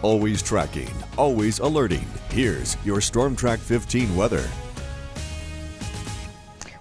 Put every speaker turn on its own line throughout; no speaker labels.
Always tracking, always alerting. Here's your Storm Track 15 weather.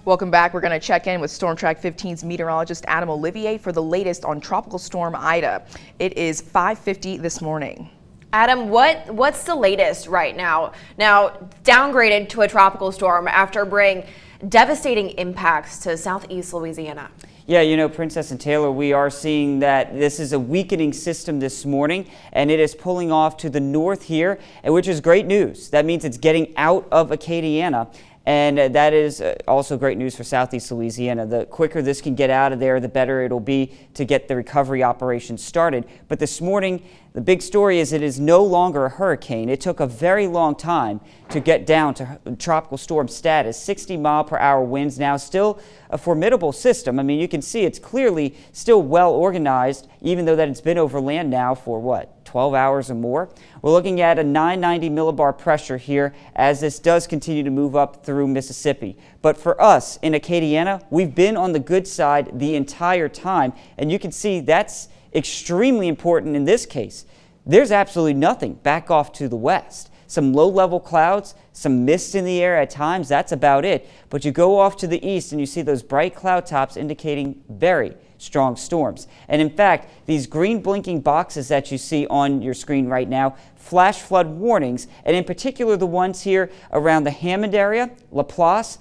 Welcome back. We're going to check in with Storm Track 15's meteorologist Adam Olivier for the latest on Tropical Storm Ida. It is 5:50 this morning.
Adam, what's the latest right now? Now, downgraded to a tropical storm after bringing devastating impacts to southeast Louisiana.
Yeah, you know, Princess and Taylor, we are seeing that this is a weakening system this morning, and it is pulling off to the north here, which is great news. That means it's getting out of Acadiana. And that is also great news for southeast Louisiana. The quicker this can get out of there, the better it'll be to get the recovery operation started. But this morning, the big story is it is no longer a hurricane. It took a very long time to get down to tropical storm status. 60-mile-per-hour winds now, still a formidable system. I mean, you can see it's clearly still well organized, even though that it's been over land now for what, 12 hours or more. We're looking at a 990 millibar pressure here as this does continue to move up through Mississippi. But for us in Acadiana, we've been on the good side the entire time, and you can see that's extremely important in this case. There's absolutely nothing back off to the west. Some low-level clouds, some mist in the air at times, that's about it. But you go off to the east and you see those bright cloud tops indicating very strong storms. And in fact, these green blinking boxes that you see on your screen right now, flash flood warnings, and in particular the ones here around the Hammond area, Laplace,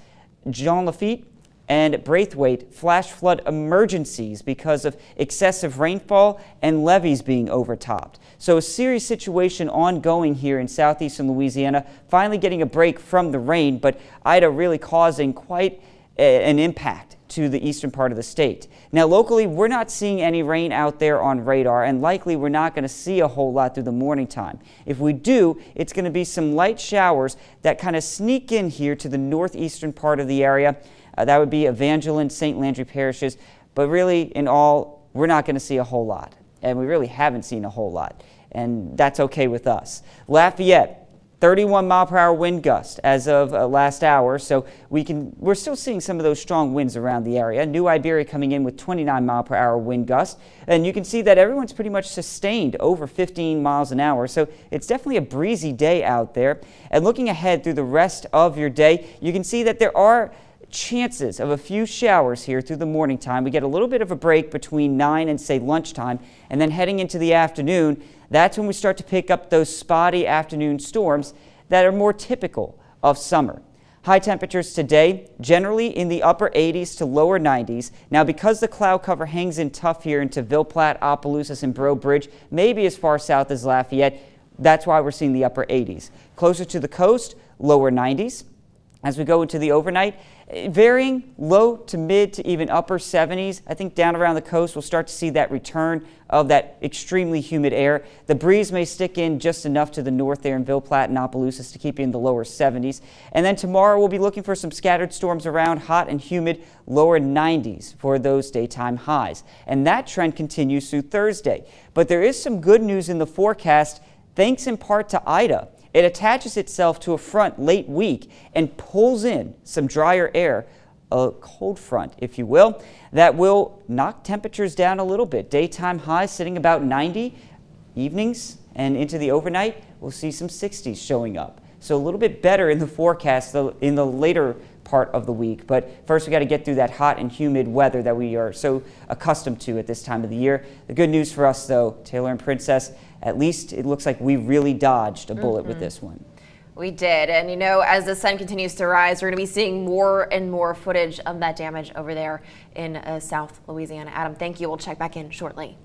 Jean Lafitte, and Braithwaite, flash flood emergencies because of excessive rainfall and levees being overtopped. So a serious situation ongoing here in southeastern Louisiana, finally getting a break from the rain, but Ida really causing quite an impact to the eastern part of the state. Now locally, we're not seeing any rain out there on radar, and likely we're not going to see a whole lot through the morning time. If we do, it's going to be some light showers that kind of sneak in here to the northeastern part of the area. That would be Evangeline, St. Landry parishes, but really in all, we're not going to see a whole lot, and we really haven't seen a whole lot, and that's okay with us. Lafayette, 31-mile-per-hour wind gust as of last hour, so we're still seeing some of those strong winds around the area. New Iberia coming in with 29-mile-per-hour wind gust, and you can see that everyone's pretty much sustained over 15 miles an hour, so it's definitely a breezy day out there. And looking ahead through the rest of your day, you can see that there are chances of a few showers here through the morning time. We get a little bit of a break between 9 and say lunchtime, and then heading into the afternoon, that's when we start to pick up those spotty afternoon storms that are more typical of summer. High temperatures today, generally in the upper 80s to lower 90s. Now, because the cloud cover hangs in tough here into Ville Platte, Opelousas, and Breaux Bridge, maybe as far south as Lafayette, that's why we're seeing the upper 80s. Closer to the coast, lower 90s. As we go into the overnight, varying low to mid to even upper 70s. I think down around the coast we'll start to see that return of that extremely humid air. The breeze may stick in just enough to the north there in Ville Platte and Opelousas to keep you in the lower 70s. And then tomorrow we'll be looking for some scattered storms around, hot and humid, lower 90s for those daytime highs. And that trend continues through Thursday. But there is some good news in the forecast, thanks in part to Ida. It attaches itself to a front late week and pulls in some drier air, a cold front, if you will, that will knock temperatures down a little bit. Daytime highs sitting about 90, evenings and into the overnight, we'll see some 60s showing up. So a little bit better in the forecast in the later part of the week. But first, we got to get through that hot and humid weather that we are so accustomed to at this time of the year. The good news for us, though, Taylor and Princess, at least it looks like we really dodged a bullet with this one.
We did. And, you know, as the sun continues to rise, we're going to be seeing more and more footage of that damage over there in South Louisiana. Adam, thank you. We'll check back in shortly.